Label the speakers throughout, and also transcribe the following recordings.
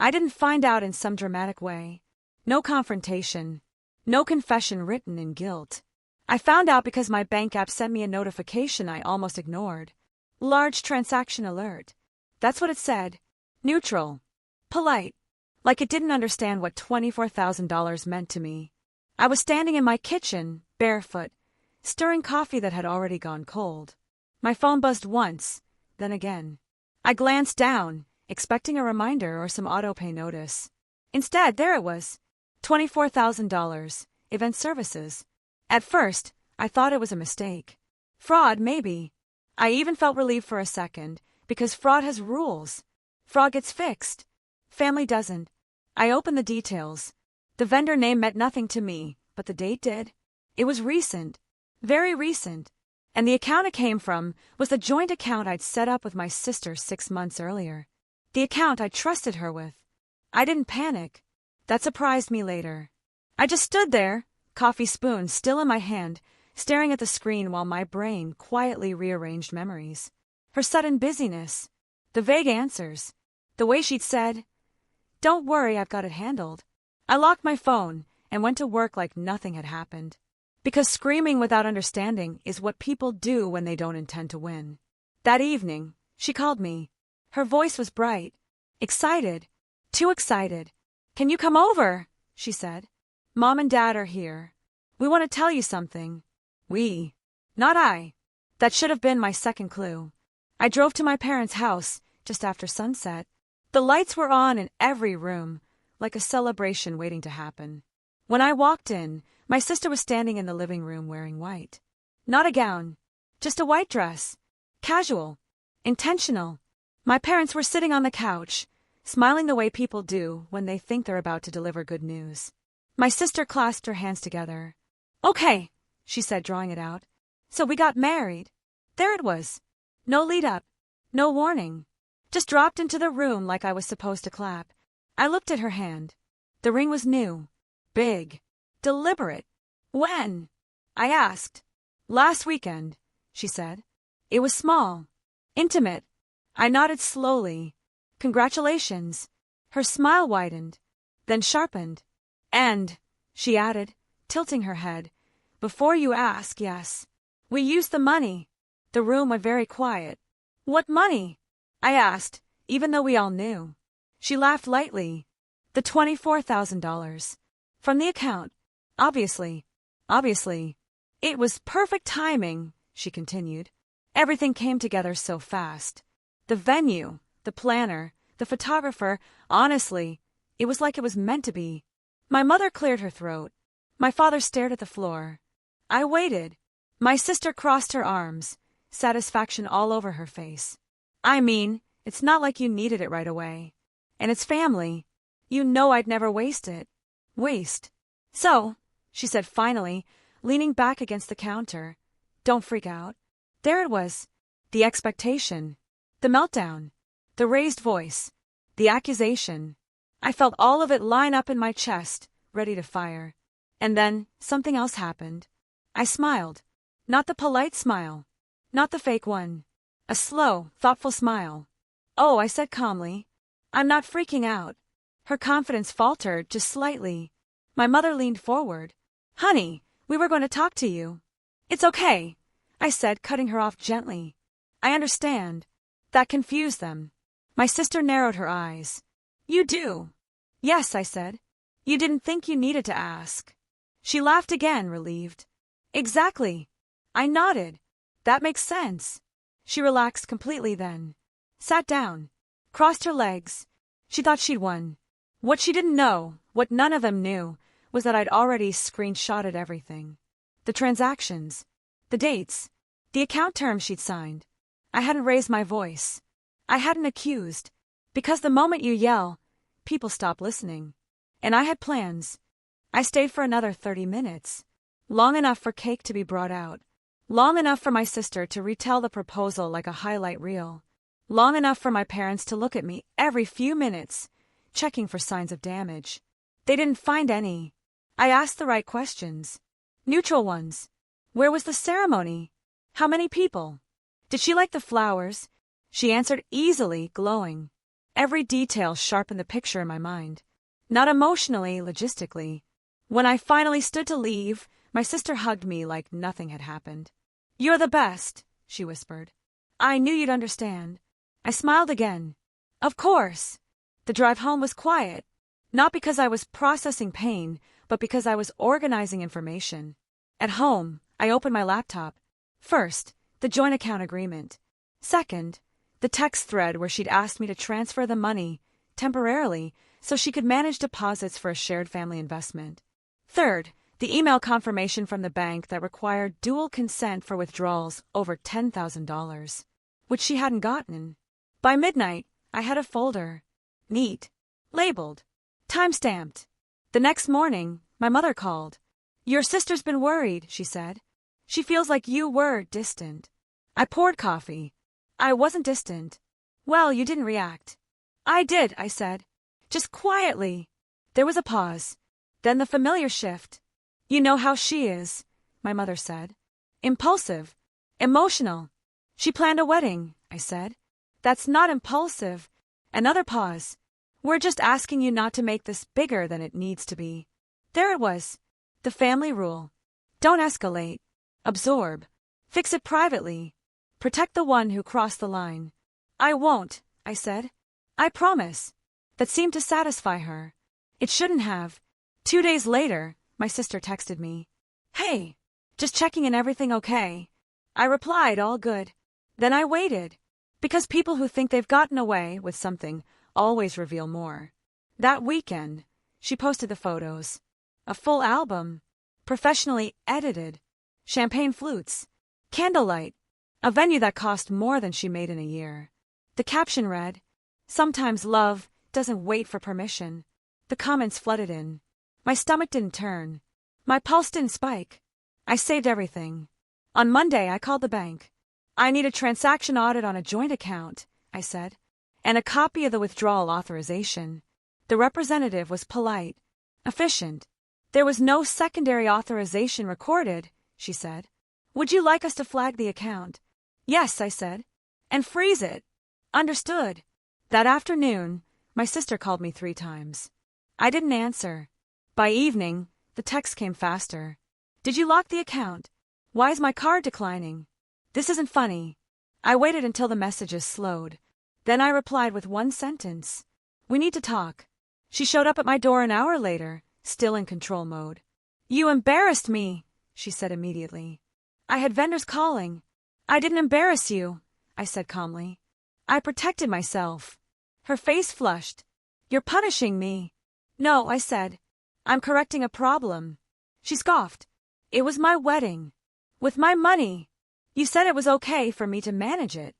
Speaker 1: I didn't find out in some dramatic way. No confrontation. No confession written in guilt. I found out because my bank app sent me a notification I almost ignored. Large transaction alert. That's what it said. Neutral. Polite. Like it didn't understand what $24,000 meant to me. I was standing in my kitchen, barefoot, stirring coffee that had already gone cold. My phone buzzed once, then again. I glanced down, expecting a reminder or some autopay notice. Instead, there it was. $24,000, event services. At first, I thought it was a mistake. Fraud, maybe. I even felt relieved for a second, because fraud has rules. Fraud gets fixed. Family doesn't. I opened the details. The vendor name meant nothing to me, but the date did. It was recent. Very recent. And the account it came from was the joint account I'd set up with my sister 6 months earlier. The account I trusted her with. I didn't panic. That surprised me later. I just stood there, coffee spoon still in my hand, staring at the screen while my brain quietly rearranged memories. Her sudden busyness. The vague answers. The way she'd said, "Don't worry, I've got it handled." I locked my phone and went to work like nothing had happened. Because screaming without understanding is what people do when they don't intend to win. That evening, she called me. Her voice was bright. Excited. Too excited. "Can you come over?" she said. "Mom and Dad are here. We want to tell you something." We. Not I. That should have been my second clue. I drove to my parents' house just after sunset. The lights were on in every room, like a celebration waiting to happen. When I walked in, my sister was standing in the living room wearing white. Not a gown, just a white dress. Casual. Intentional. My parents were sitting on the couch, smiling the way people do when they think they're about to deliver good news. My sister clasped her hands together. "Okay," she said, drawing it out. "So we got married." There it was. No lead up. No warning. Just dropped into the room like I was supposed to clap. I looked at her hand. The ring was new. Big. Deliberate. "When?" I asked. "Last weekend," she said. It was small. Intimate. I nodded slowly. "Congratulations." Her smile widened, then sharpened. "And," she added, tilting her head, "before you ask, yes. We used the money." The room went very quiet. "What money?" I asked, even though we all knew. She laughed lightly. "The $24,000. From the account. Obviously. Obviously. It was perfect timing," she continued. "Everything came together so fast. The venue, the planner, the photographer, honestly, it was like it was meant to be." My mother cleared her throat. My father stared at the floor. I waited. My sister crossed her arms, satisfaction all over her face. "I mean, it's not like you needed it right away. And it's family. You know I'd never waste it." "Waste." "So," she said finally, leaning back against the counter. "Don't freak out." There it was. The expectation. The meltdown. The raised voice. The accusation. I felt all of it line up in my chest, ready to fire. And then something else happened. I smiled. Not the polite smile. Not the fake one. A slow, thoughtful smile. "Oh," I said calmly. "I'm not freaking out." Her confidence faltered just slightly. My mother leaned forward. "Honey, we were going to talk to you." "It's okay," I said, cutting her off gently. "I understand." That confused them. My sister narrowed her eyes. "You do?" "Yes," I said. "You didn't think you needed to ask." She laughed again, relieved. "Exactly." I nodded. "That makes sense." She relaxed completely then. Sat down. Crossed her legs. She thought she'd won. What she didn't know, what none of them knew, was that I'd already screenshotted everything. The transactions. The dates. The account terms she'd signed. I hadn't raised my voice. I hadn't accused. Because the moment you yell, people stop listening. And I had plans. I stayed for another 30 minutes. Long enough for cake to be brought out. Long enough for my sister to retell the proposal like a highlight reel. Long enough for my parents to look at me every few minutes, checking for signs of damage. They didn't find any. I asked the right questions. Neutral ones. Where was the ceremony? How many people? Did she like the flowers? She answered easily, glowing. Every detail sharpened the picture in my mind. Not emotionally, logistically. When I finally stood to leave, my sister hugged me like nothing had happened. "You're the best," she whispered. "I knew you'd understand." I smiled again. Of course. The drive home was quiet. Not because I was processing pain, but because I was organizing information. At home, I opened my laptop. First, the joint account agreement. Second, the text thread where she'd asked me to transfer the money, temporarily, so she could manage deposits for a shared family investment. Third, the email confirmation from the bank that required dual consent for withdrawals over $10,000, which she hadn't gotten. By midnight, I had a folder. Neat. Labeled. Time-stamped. The next morning, my mother called. "Your sister's been worried," she said. "She feels like you were distant." I poured coffee. "I wasn't distant." "Well, you didn't react." "I did," I said. "Just quietly." There was a pause. Then the familiar shift. "You know how she is," my mother said. "Impulsive. Emotional. She planned a wedding," I said. "That's not impulsive." Another pause. "We're just asking you not to make this bigger than it needs to be." There it was. The family rule. Don't escalate. Absorb. Fix it privately. Protect the one who crossed the line. "I won't," I said. "I promise." That seemed to satisfy her. It shouldn't have. 2 days later, my sister texted me. "Hey, just checking in, everything okay?" I replied, "All good." Then I waited. Because people who think they've gotten away with something always reveal more. That weekend, she posted the photos. A full album. Professionally edited. Champagne flutes. Candlelight. A venue that cost more than she made in a year. The caption read, "Sometimes love doesn't wait for permission." The comments flooded in. My stomach didn't turn. My pulse didn't spike. I saved everything. On Monday, I called the bank. "I need a transaction audit on a joint account," I said, "and a copy of the withdrawal authorization." The representative was polite, efficient. "There was no secondary authorization recorded," she said. "Would you like us to flag the account?" "Yes," I said. "And freeze it." "Understood." That afternoon, my sister called me 3 times. I didn't answer. By evening, the text came faster. "Did you lock the account? Why is my card declining?" This isn't funny. I waited until the messages slowed. Then I replied with one sentence. "We need to talk." She showed up at my door an hour later, still in control mode. "You embarrassed me," she said immediately. "I had vendors calling." "I didn't embarrass you," I said calmly. "I protected myself." Her face flushed. "You're punishing me." "No," I said. "I'm correcting a problem." She scoffed. "It was my wedding. With my money. You said it was okay for me to manage it."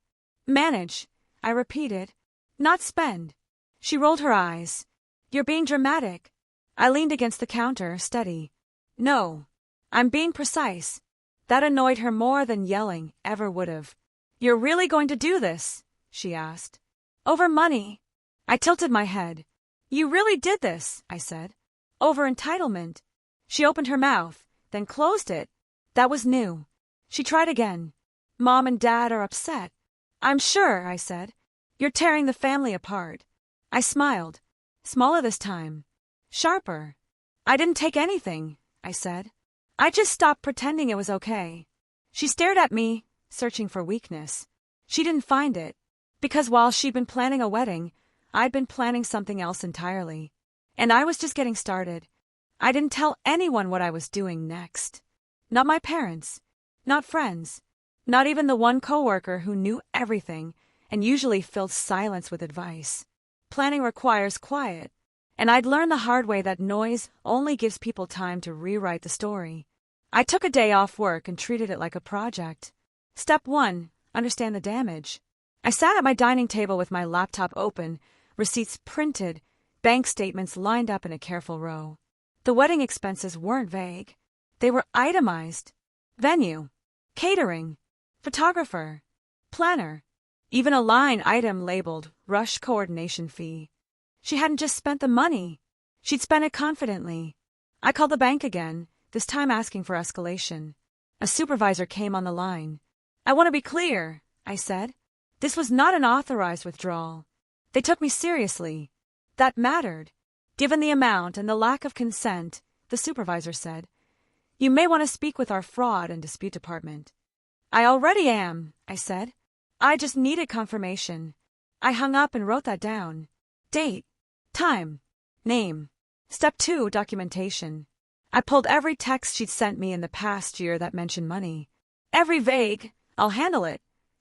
Speaker 1: "Manage," I repeated. "Not spend." She rolled her eyes. "You're being dramatic." I leaned against the counter, steady. "No, I'm being precise." That annoyed her more than yelling ever would have. "You're really going to do this?" she asked. "Over money." I tilted my head. "You really did this," I said. "Over entitlement." She opened her mouth, then closed it. That was new. She tried again. "Mom and Dad are upset." "I'm sure," I said. "You're tearing the family apart." I smiled. Smaller this time. Sharper. "I didn't take anything," I said. "I just stopped pretending it was okay." She stared at me, searching for weakness. She didn't find it. Because while she'd been planning a wedding, I'd been planning something else entirely. And I was just getting started. I didn't tell anyone what I was doing next. Not my parents. Not friends. Not even the one coworker who knew everything and usually filled silence with advice. Planning requires quiet, and I'd learned the hard way that noise only gives people time to rewrite the story. I took a day off work and treated it like a project. Step 1, understand the damage. I sat at my dining table with my laptop open, receipts printed, bank statements lined up in a careful row. The wedding expenses weren't vague. They were itemized. Venue, catering, photographer, planner, even a line item labeled rush coordination fee. She hadn't just spent the money. She'd spent it confidently. I called the bank again, this time asking for escalation. A supervisor came on the line. "I want to be clear," I said. "This was not an authorized withdrawal. They took me seriously. That mattered. Given the amount and the lack of consent, the supervisor said, "You may want to speak with our fraud and dispute department." "I already am," I said. "I just needed confirmation." I hung up and wrote that down. Date, time, name. Step 2, documentation. I pulled every text she'd sent me in the past year that mentioned money. Every vague, "I'll handle it."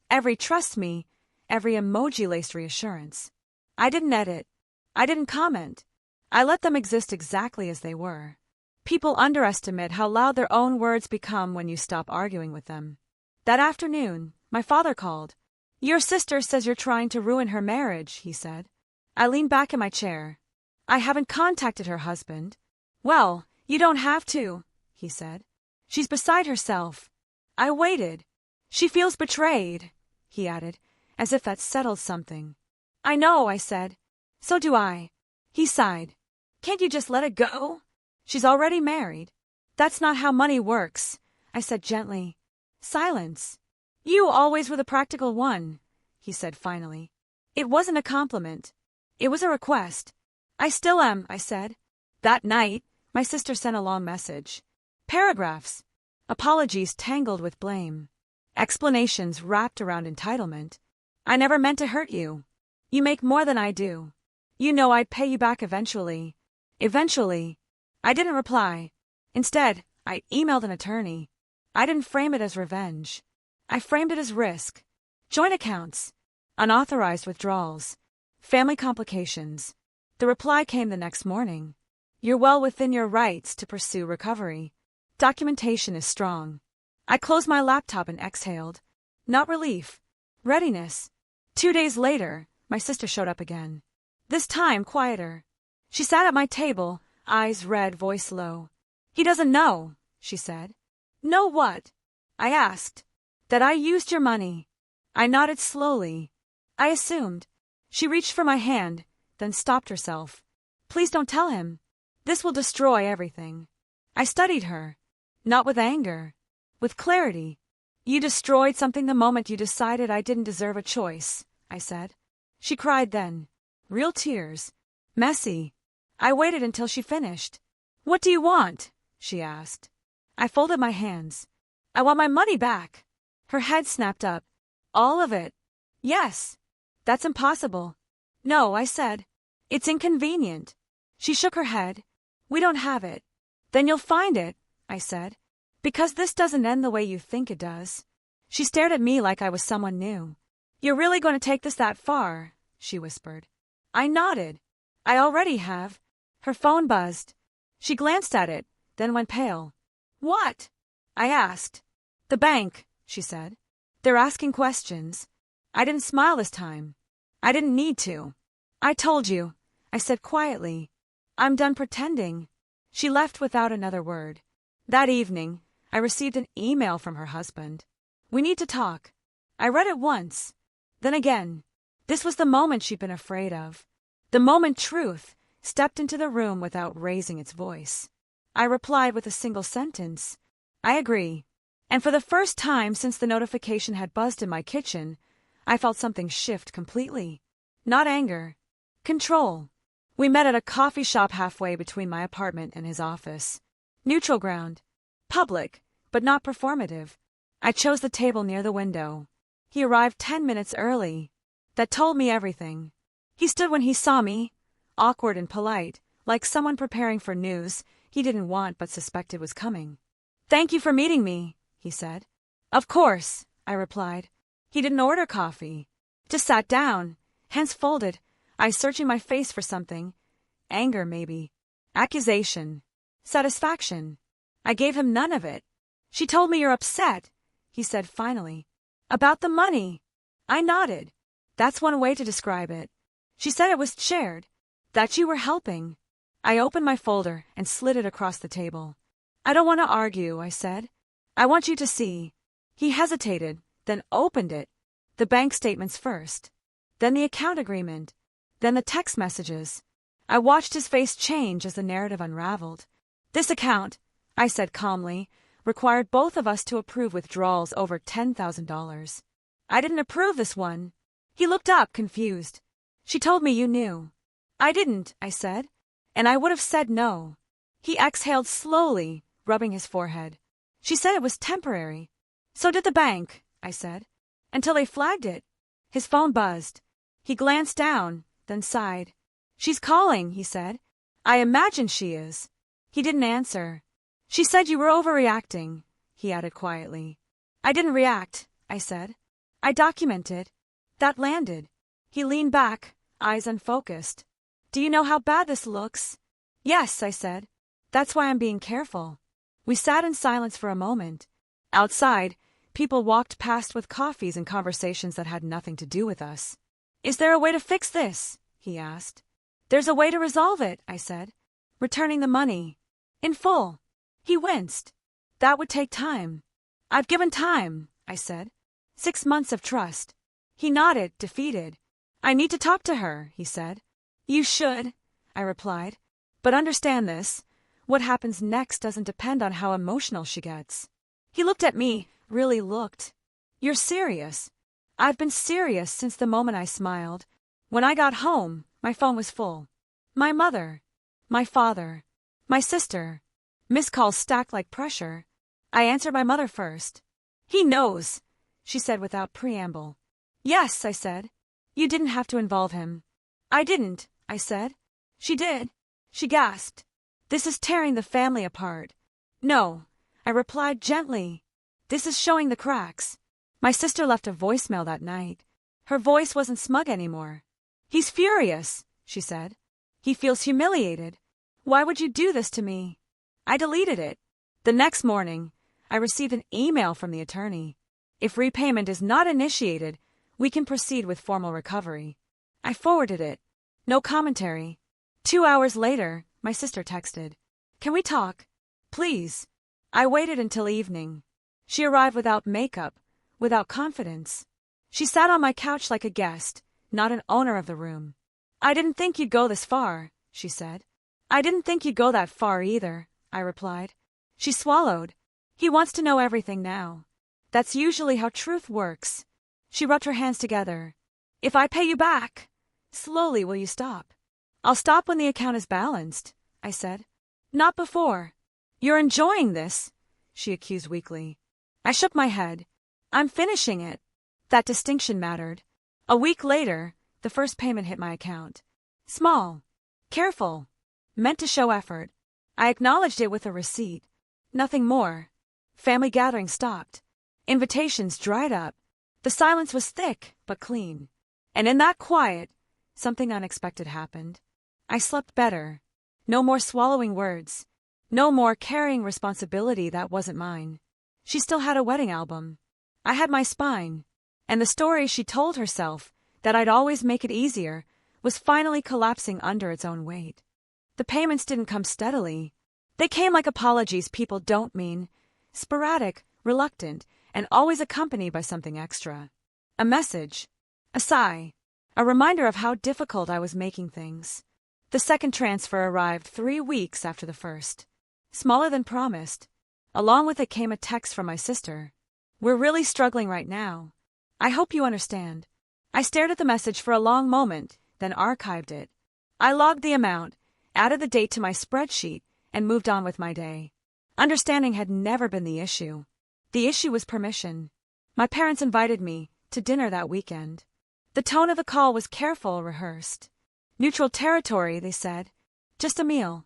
Speaker 1: Every "trust me." Every emoji-laced reassurance. I didn't edit. I didn't comment. I let them exist exactly as they were. People underestimate how loud their own words become when you stop arguing with them. That afternoon, my father called. "Your sister says you're trying to ruin her marriage," he said. I leaned back in my chair. "I haven't contacted her husband." "Well, you don't have to," he said. "She's beside herself." I waited. "She feels betrayed," he added, as if that settled something. "I know," I said. "So do I." He sighed. "Can't you just let it go? She's already married." "That's not how money works," I said gently. Silence. "You always were the practical one," he said finally. It wasn't a compliment. It was a request. "I still am," I said. That night, my sister sent a long message. Paragraphs. Apologies tangled with blame. Explanations wrapped around entitlement. "I never meant to hurt you. You make more than I do. You know I'd pay you back eventually." Eventually. I didn't reply. Instead, I emailed an attorney. I didn't frame it as revenge. I framed it as risk. Joint accounts. Unauthorized withdrawals. Family complications. The reply came the next morning. "You're well within your rights to pursue recovery. Documentation is strong." I closed my laptop and exhaled. Not relief. Readiness. 2 days later, my sister showed up again. This time, quieter. She sat at my table, eyes red, voice low. "He doesn't know," she said. "Know what?" I asked. "That I used your money." I nodded slowly. I assumed. She reached for my hand, then stopped herself. "Please don't tell him. This will destroy everything." I studied her. Not with anger. With clarity. "You destroyed something the moment you decided I didn't deserve a choice," I said. She cried then. Real tears. Messy. I waited until she finished. "What do you want?" she asked. I folded my hands. "I want my money back." Her head snapped up. "All of it?" "Yes." "That's impossible." "No," I said. "It's inconvenient." She shook her head. "We don't have it." "Then you'll find it," I said. "Because this doesn't end the way you think it does." She stared at me like I was someone new. "You're really going to take this that far?" she whispered. I nodded. "I already have." Her phone buzzed. She glanced at it, then went pale. "What?" I asked. "The bank," she said. "They're asking questions." I didn't smile this time. I didn't need to. "I told you," I said quietly. "I'm done pretending." She left without another word. That evening, I received an email from her husband. "We need to talk." I read it once. Then again. This was the moment she'd been afraid of. The moment truth stepped into the room without raising its voice. I replied with a single sentence. "I agree." And for the first time since the notification had buzzed in my kitchen, I felt something shift completely. Not anger. Control. We met at a coffee shop halfway between my apartment and his office. Neutral ground. Public, but not performative. I chose the table near the window. He arrived 10 minutes early. That told me everything. He stood when he saw me, awkward and polite, like someone preparing for news he didn't want but suspected was coming. "Thank you for meeting me," he said. "Of course," I replied. He didn't order coffee. Just sat down, hands folded, eyes searching my face for something. Anger, maybe. Accusation. Satisfaction. I gave him none of it. "She told me you're upset," he said finally. "About the money." I nodded. That's one way to describe it. She said it was shared. That you were helping. I opened my folder and slid it across the table. "I don't want to argue," I said. "I want you to see." He hesitated, then opened it. The bank statements first. Then the account agreement. Then the text messages. I watched his face change as the narrative unraveled. "This account," I said calmly, "required both of us to approve withdrawals over $10,000. I didn't approve this one." He looked up, confused. She told me you knew. I didn't, I said. And I would have said no. He exhaled slowly, rubbing his forehead. She said it was temporary. So did the bank, I said. Until they flagged it. His phone buzzed. He glanced down, then sighed. She's calling, he said. I imagine she is. He didn't answer. She said you were overreacting, he added quietly. I didn't react, I said. I documented. That landed. He leaned back, eyes unfocused. Do you know how bad this looks? Yes, I said. That's why I'm being careful. We sat in silence for a moment. Outside, people walked past with coffees and conversations that had nothing to do with us. Is there a way to fix this? He asked. There's a way to resolve it, I said. Returning the money. In full. He winced. That would take time. I've given time, I said. 6 months of trust. He nodded, defeated. I need to talk to her, he said. You should, I replied. But understand this. What happens next doesn't depend on how emotional she gets. He looked at me, really looked. You're serious. I've been serious since the moment I smiled. When I got home, my phone was full. My mother. My father. My sister. Missed calls stacked like pressure. I answered my mother first. He knows, she said without preamble. Yes, I said. You didn't have to involve him. I didn't, I said. She did. She gasped. This is tearing the family apart. No, I replied gently. This is showing the cracks. My sister left a voicemail that night. Her voice wasn't smug anymore. He's furious, she said. He feels humiliated. Why would you do this to me? I deleted it. The next morning, I received an email from the attorney. If repayment is not initiated, we can proceed with formal recovery. I forwarded it. No commentary. 2 hours later, my sister texted. Can we talk? Please. I waited until evening. She arrived without makeup, without confidence. She sat on my couch like a guest, not an owner of the room. I didn't think you'd go this far, she said. I didn't think you'd go that far either, I replied. She swallowed. He wants to know everything now. That's usually how truth works. She rubbed her hands together. If I pay you back, slowly will you stop? I'll stop when the account is balanced, I said. Not before. You're enjoying this, she accused weakly. I shook my head. I'm finishing it. That distinction mattered. A week later, the first payment hit my account. Small. Careful. Meant to show effort. I acknowledged it with a receipt. Nothing more. Family gatherings stopped. Invitations dried up. The silence was thick, but clean. And in that quiet, something unexpected happened. I slept better. No more swallowing words. No more carrying responsibility that wasn't mine. She still had a wedding album. I had my spine. And the story she told herself, that I'd always make it easier, was finally collapsing under its own weight. The payments didn't come steadily. They came like apologies people don't mean, sporadic, reluctant, and always accompanied by something extra. A message. A sigh. A reminder of how difficult I was making things. The second transfer arrived 3 weeks after the first. Smaller than promised. Along with it came a text from my sister. We're really struggling right now. I hope you understand. I stared at the message for a long moment, then archived it. I logged the amount, added the date to my spreadsheet, and moved on with my day. Understanding had never been the issue. The issue was permission. My parents invited me to dinner that weekend. The tone of the call was careful, rehearsed. Neutral territory, they said. Just a meal.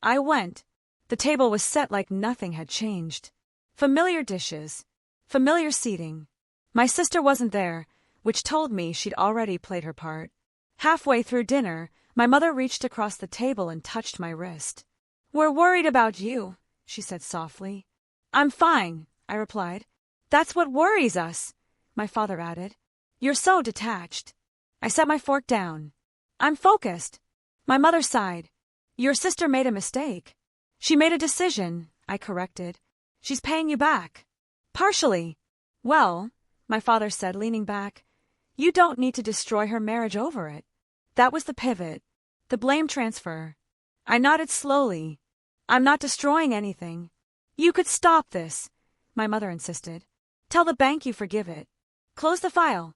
Speaker 1: I went. The table was set like nothing had changed. Familiar dishes. Familiar seating. My sister wasn't there, which told me she'd already played her part. Halfway through dinner, my mother reached across the table and touched my wrist. We're worried about you, she said softly. I'm fine, I replied. That's what worries us, my father added. You're so detached. I set my fork down. I'm focused. My mother sighed. Your sister made a mistake. She made a decision, I corrected. She's paying you back. Partially. Well, my father said, leaning back, you don't need to destroy her marriage over it. That was the pivot, the blame transfer. I nodded slowly. I'm not destroying anything. You could stop this, my mother insisted. Tell the bank you forgive it. Close the file.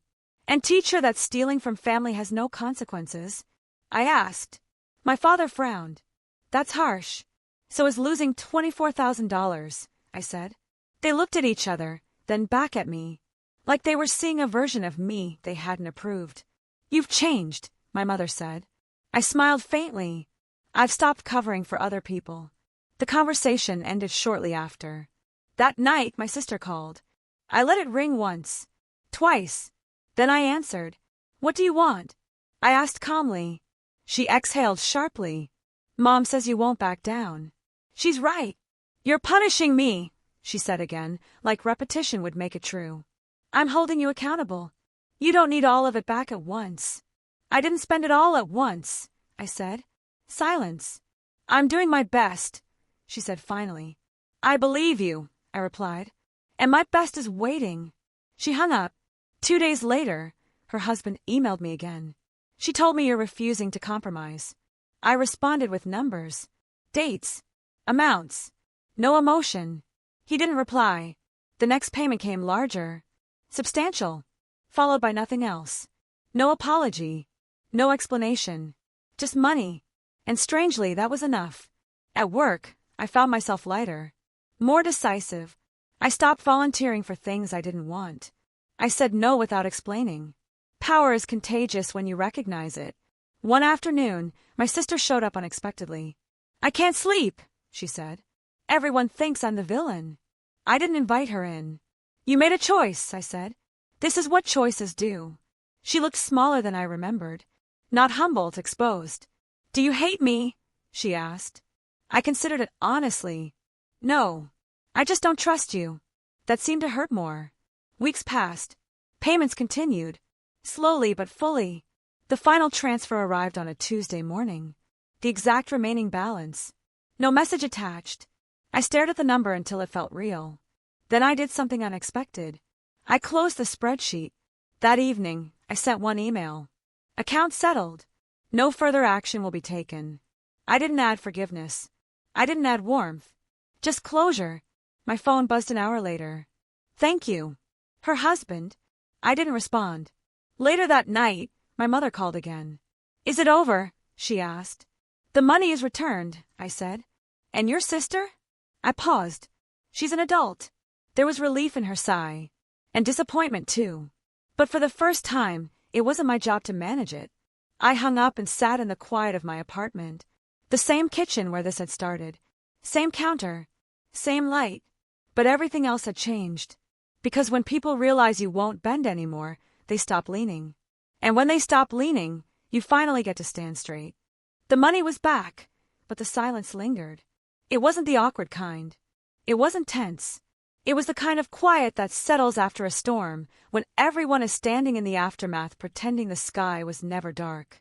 Speaker 1: And teach her that stealing from family has no consequences? I asked. My father frowned. That's harsh. So is losing $24,000, I said. They looked at each other, then back at me, like they were seeing a version of me they hadn't approved. You've changed, my mother said. I smiled faintly. I've stopped covering for other people. The conversation ended shortly after. That night, my sister called. I let it ring once, twice. Then I answered. What do you want? I asked calmly. She exhaled sharply. Mom says you won't back down. She's right. You're punishing me, she said again, like repetition would make it true. I'm holding you accountable. You don't need all of it back at once. I didn't spend it all at once, I said. Silence. I'm doing my best, she said finally. I believe you, I replied. And my best is waiting. She hung up. 2 days later, her husband emailed me again. She told me you're refusing to compromise. I responded with numbers, dates, amounts. No emotion. He didn't reply. The next payment came larger, substantial, followed by nothing else. No apology, no explanation, just money. And strangely, that was enough. At work, I found myself lighter, more decisive. I stopped volunteering for things I didn't want. I said no without explaining. Power is contagious when you recognize it. One afternoon, my sister showed up unexpectedly. I can't sleep, she said. Everyone thinks I'm the villain. I didn't invite her in. You made a choice, I said. This is what choices do. She looked smaller than I remembered. Not humbled, exposed. Do you hate me? She asked. I considered it honestly. No. I just don't trust you. That seemed to hurt more. Weeks passed. Payments continued. Slowly but fully. The final transfer arrived on a Tuesday morning. The exact remaining balance. No message attached. I stared at the number until it felt real. Then I did something unexpected. I closed the spreadsheet. That evening, I sent one email. Account settled. No further action will be taken. I didn't add forgiveness. I didn't add warmth. Just closure. My phone buzzed an hour later. Thank you. Her husband. I didn't respond. Later that night, my mother called again. Is it over? She asked. The money is returned, I said. And your sister? I paused. She's an adult. There was relief in her sigh. And disappointment, too. But for the first time, it wasn't my job to manage it. I hung up and sat in the quiet of my apartment. The same kitchen where this had started. Same counter. Same light. But everything else had changed. Because when people realize you won't bend anymore, they stop leaning. And when they stop leaning, you finally get to stand straight. The money was back, but the silence lingered. It wasn't the awkward kind. It wasn't tense. It was the kind of quiet that settles after a storm, when everyone is standing in the aftermath pretending the sky was never dark.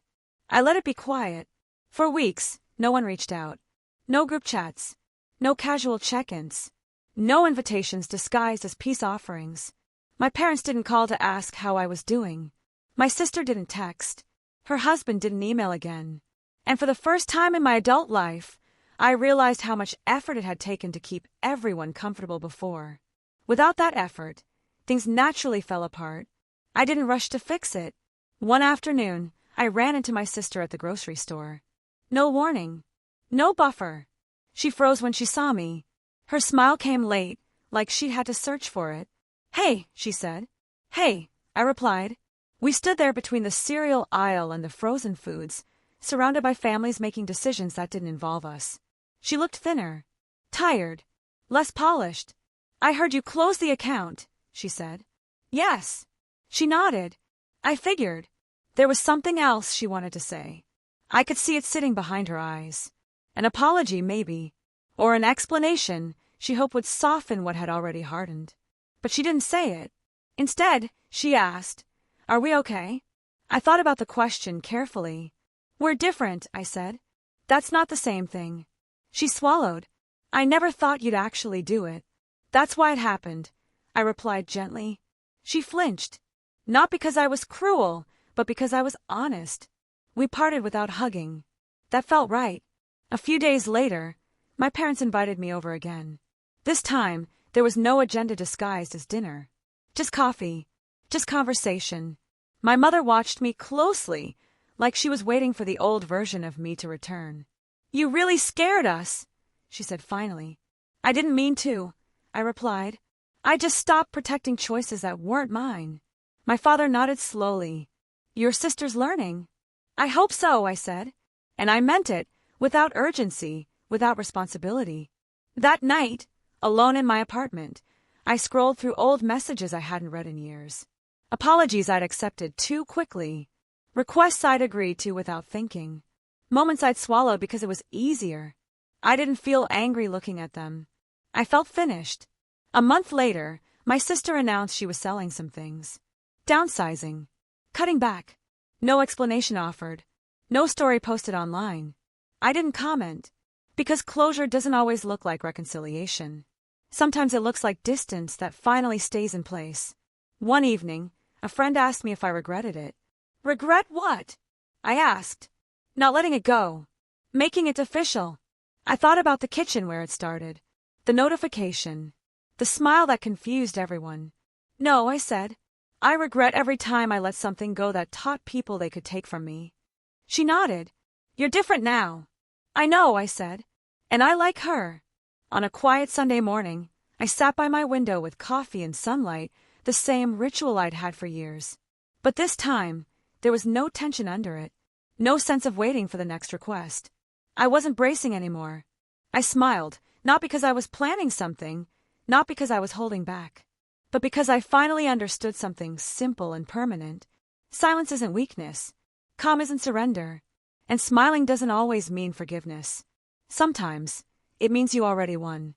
Speaker 1: I let it be quiet. For weeks, no one reached out. No group chats. No casual check-ins. No invitations disguised as peace offerings. My parents didn't call to ask how I was doing. My sister didn't text. Her husband didn't email again. And for the first time in my adult life, I realized how much effort it had taken to keep everyone comfortable before. Without that effort, things naturally fell apart. I didn't rush to fix it. One afternoon, I ran into my sister at the grocery store. No warning. No buffer. She froze when she saw me. Her smile came late, like she'd had to search for it. Hey, she said. Hey, I replied. We stood there between the cereal aisle and the frozen foods, surrounded by families making decisions that didn't involve us. She looked thinner, tired, less polished. I heard you close the account, she said. Yes. She nodded. I figured. There was something else she wanted to say. I could see it sitting behind her eyes. An apology, maybe, or an explanation she hoped would soften what had already hardened. But she didn't say it. Instead, she asked, Are we okay? I thought about the question carefully. We're different, I said. That's not the same thing. She swallowed. I never thought you'd actually do it. That's why it happened, I replied gently. She flinched. Not because I was cruel, but because I was honest. We parted without hugging. That felt right. A few days later, my parents invited me over again. This time, there was no agenda disguised as dinner. Just coffee. Just conversation. My mother watched me closely, like she was waiting for the old version of me to return. "You really scared us," she said finally. "I didn't mean to," I replied. "I just stopped protecting choices that weren't mine." My father nodded slowly. "Your sister's learning." "I hope so," I said. And I meant it, without urgency, without responsibility. That night, alone in my apartment, I scrolled through old messages I hadn't read in years. Apologies I'd accepted too quickly. Requests I'd agreed to without thinking. Moments I'd swallowed because it was easier. I didn't feel angry looking at them. I felt finished. A month later, my sister announced she was selling some things. Downsizing. Cutting back. No explanation offered. No story posted online. I didn't comment. Because closure doesn't always look like reconciliation. Sometimes it looks like distance that finally stays in place. One evening, a friend asked me if I regretted it. "Regret what?" I asked. "Not letting it go. Making it official." I thought about the kitchen where it started. The notification. The smile that confused everyone. "No," I said. "I regret every time I let something go that taught people they could take from me." She nodded. "You're different now." "I know," I said. "And I like her." On a quiet Sunday morning, I sat by my window with coffee and sunlight, the same ritual I'd had for years. But this time, there was no tension under it. No sense of waiting for the next request. I wasn't bracing anymore. I smiled, not because I was planning something, not because I was holding back, but because I finally understood something simple and permanent. Silence isn't weakness. Calm isn't surrender. And smiling doesn't always mean forgiveness. Sometimes, it means you already won.